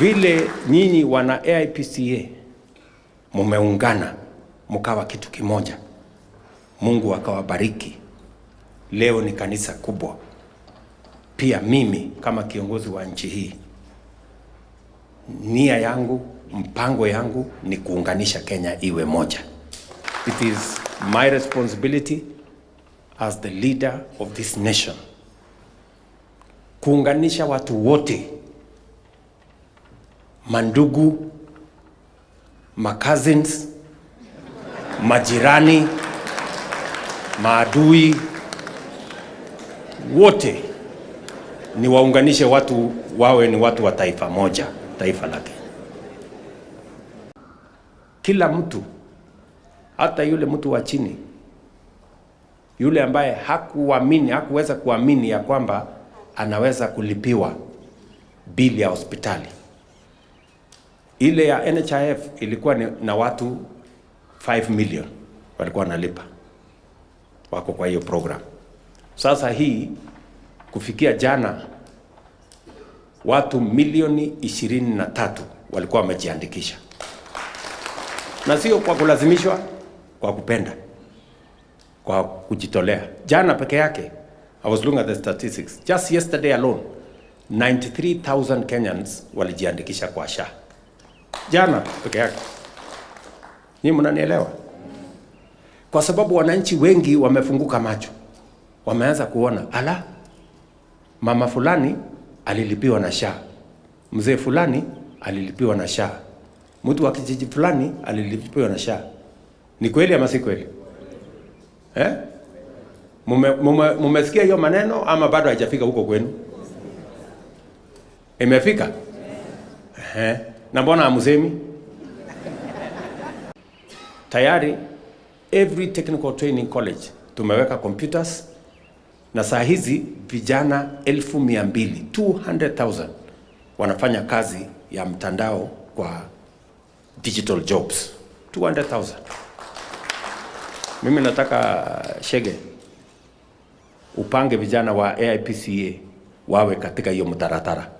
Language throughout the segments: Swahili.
Vile nyinyi wana AIPCA mumeungana mkawa kitu kimoja, Mungu akawabariki. Leo ni kanisa kubwa. Pia mimi kama kiongozi wa nchi hii, nia yangu, mpango yangu ni kuunganisha Kenya iwe moja. It is my responsibility as the leader of this nation kuunganisha watu wote, mandugu, cousins, majirani, maadui, wote ni waunganishe watu wawe ni watu wa taifa moja, taifa la Kenya. Kila mtu, hata yule mtu wa chini, yule ambaye hakuweza kuamini ya kwamba anaweza kulipiwa bili ya hospitali. Ile ya NHIF ilikuwa na watu 5 million walikuwa wanalipa, wako kwa hiyo program. Sasa hii kufikia jana watu milioni 23 walikuwa wamejiandikisha, na sio kwa kulazimishwa, kwa kupenda, kwa kujitolea. Jana peke yake, I was looking at the statistics, just yesterday alone 93,000 Kenyans walijiandikisha kwa SHA. Jana peke yake. Nyinyi mnanielewa? Kwa sababu wananchi wengi wamefunguka macho, wameanza kuona, ala, mama fulani alilipiwa na SHA, mzee fulani alilipiwa na SHA, mtu wa kijiji fulani alilipiwa na SHA. Ni kweli ama si kweli? Mumesikia hiyo maneno ama bado haijafika huko kwenu? Imefika? Na mbona hamsemi? Tayari every technical training college tumeweka computers, na saa hizi vijana 200,000 wanafanya kazi ya mtandao kwa digital jobs. 200,000. Mimi nataka Shege upange vijana wa AIPCA wawe katika hiyo mtaratara.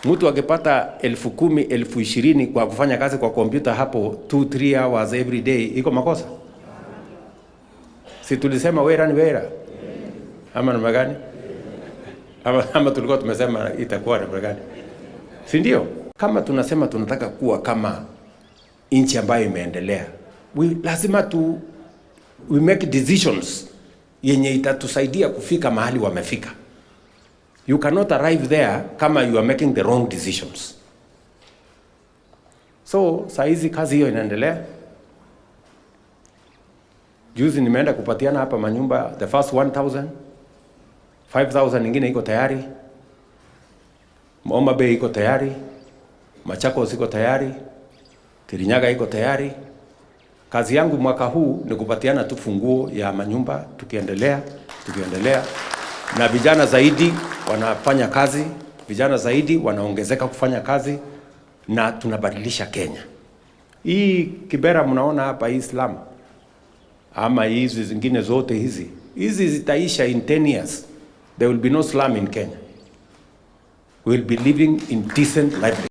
Mtu akipata 10,000, 20,000 kwa kufanya kazi kwa kompyuta hapo 2-3 hours every day, iko makosa? Si tulisema wera ni wera? Ama namna gani? Ama tulikuwa tumesema itakuwa namna gani? Si ndio? Kama tunasema tunataka kuwa kama nchi ambayo imeendelea, lazima we make decisions yenye itatusaidia kufika mahali wamefika. You cannot arrive there kama you are making the wrong decisions. So, saizi kazi hiyo inaendelea. Juzi nimeenda kupatiana hapa manyumba, the first 1,000, 5,000 ingine iko tayari, Homa Bay iko tayari, Machakos iko tayari, Kirinyaga iko tayari. Kazi yangu mwaka huu ni kupatiana tu funguo ya manyumba, tukiendelea. Na vijana zaidi wanafanya kazi, vijana zaidi wanaongezeka kufanya kazi, na tunabadilisha Kenya. Hii Kibera mnaona hapa, Islam ama hizi zingine zote hizi zitaisha in 10 years. There will be no slum in Kenya. We will be living in decent life.